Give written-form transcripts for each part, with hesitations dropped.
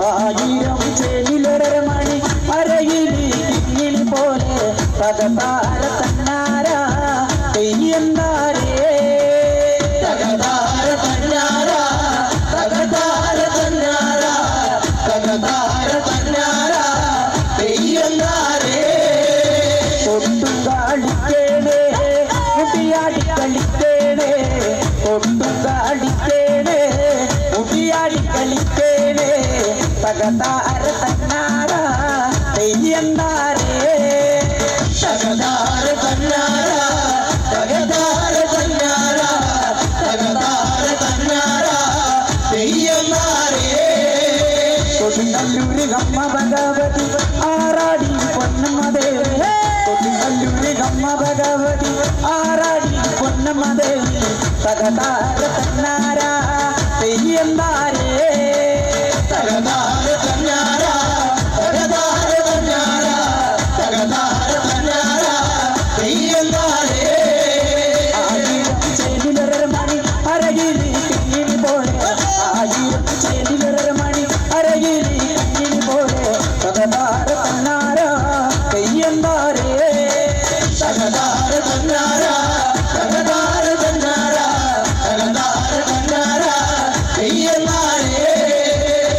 ആയിരം ചേലിലൊരമണി അരയിലി കിങ്ങിണി പോലെ തകതാര തന്നാര തെയ്യന്താരേ തകതാര തന്നാര തകതാര തന്നാര തകതാര തന്നാര തെയ്യന്താരേ ഒട്ടും കാളിക്കേണേ മുടിയാടി കളിക്കേണേ ഒട്ടും കാളിക്കേണേ മുടിയാടി കളിക്കേണേ തകതാര തന്നാര തെയ്യന്താരേ തകതാര തന്നാര തകതാര തന്നാര തകതാര തന്നാര തെയ്യന്താരേ കൊടുങ്ങല്ലൂര് ഗമ്മ ഭഗവതി ആറാടി പൊന്നമ്മദേവി കൊടുങ്ങല്ലൂര് ഗമ്മ ഭഗവതി ആറാടി പൊന്നമ്മദേവി തകതാര തന്നാര തെയ്യന്താരേ തകതാര തന്നാര തകതാര തന്നാര തകതാര തന്നാര തെയ്യന്താരേ ആയിരം ചേലിലൊരമണി അരകിലി കിങ്ങിണി പോലെ ആയിരം ചേലിലൊരമണി അരകിലി കിങ്ങിണി പോലെ തകതാര തന്നാര തെയ്യന്താരേ തകതാര തന്നാര തകതാര തന്നാര തകതാര തന്നാര തെയ്യന്താരേ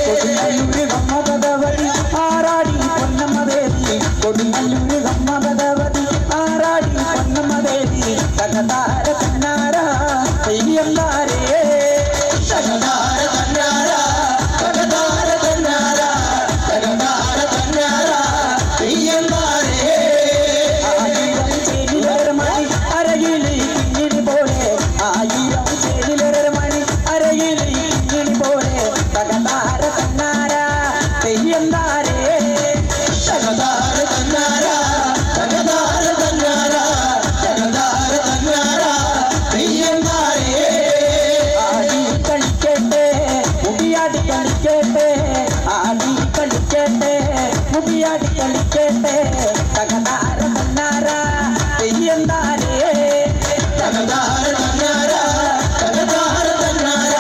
കൊടുങ്ങല്ലൂര് ഗമ്മ ഭഗവതി ആറാടി പൊന്നമ്മദേവി കൊടുങ്ങല്ലൂര് ഗമ്മ ഭഗവതി ആറാടി പൊന്നമ്മദേവി തകതാര തന്നാര തെയ്യന്താരേ തകതാര തന്നാര തകതാര തന്നാര തകതാര തന്നാര തെയ്യന്താരേ ആയിരം ചേലിലൊരമണി അരകിലി കിങ്ങിണി പോലെ ആയിരം ചേലിലൊരമണി അരകിലി കിങ്ങിണി പോലെ തകതാര തന്നാര തെയ്യന്താരേ തകതാര തന്നാര തകതാര തന്നാര തകതാര തന്നാര തെയ്യന്താരേ ആടി കളിക്കട്ടെ മുടിയാടി കളിക്കട്ടെ ആടി കളിക്കട്ടെ മുടിയാടി കളിക്കട്ടെ തകതാര തന്നാര തെയ്യന്താരേ തകതാര തന്നാര തകതാര തന്നാര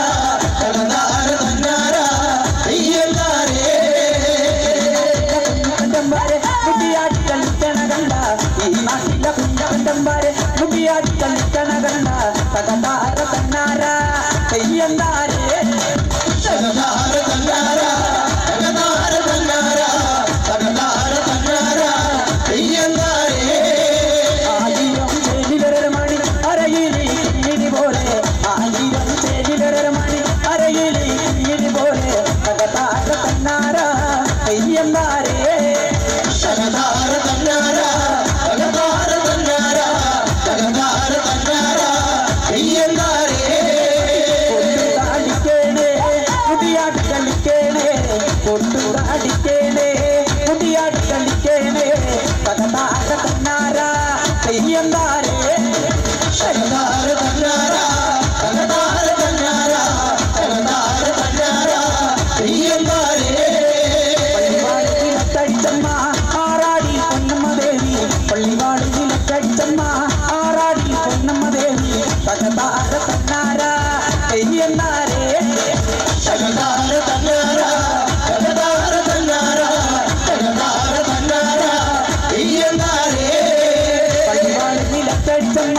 തകതാര തന്നാര തെയ്യന്താരേ കുഞ്ഞവന്റമ്പാരെ മുടിയാടി കളിക്കണ കണ്ട ഈ നാട്ടിലെ കുഞ്ഞവന്റമ്പാരെ മുടിയാടി കളിക്കണ കണ്ട തകതാര തന്നാര തെയ്യന്താരേ തകതാര തന്നാര തകതാര തന്നാര തകതാര തന്നാര തെയ്യന്താരേ ആയിരം ചേലിലൊരമണി അരയിലി കിങ്ങിണി പോലെ ആയിരം ചേലിലൊരമണി അരയിലി കിങ്ങിണി പോലെ തകതാര തന്നാര തെയ്യന്താരേ തകതാര തന്നാര തകതാര തന്നാര തകതാര തന്നാര തെയ്യന്താരേ കൊട്ടുകാടിക്കേണേ മുടിയാടി കളിക്കേണേ കൊട്ടുകാടിക്കേണേ മുടിയാടി കളിക്കേണേ തകതാര തന്നാര തെയ്യന്താരേ തകതാര തന്നാര തകതാര തന്നാര തകതാര തന്നാര തെയ്യന്താരേ പള്ളിവാളിലക്കടിച്ചമ്മ ആറാടി പൊന്നമ്മദേവി പള്ളിവാളിലക്കടിച്ചമ്മ ആറാടി പൊന്നമ്മദേവി തകതാര തന്നാര തെയ്യന്താരേ തകതാര തന്നാര തകതാര തന്നാര തകതാര തന്നാര തെയ്യന്താരേ പള്ളിവാളിലക്കടിച്ചമ്മ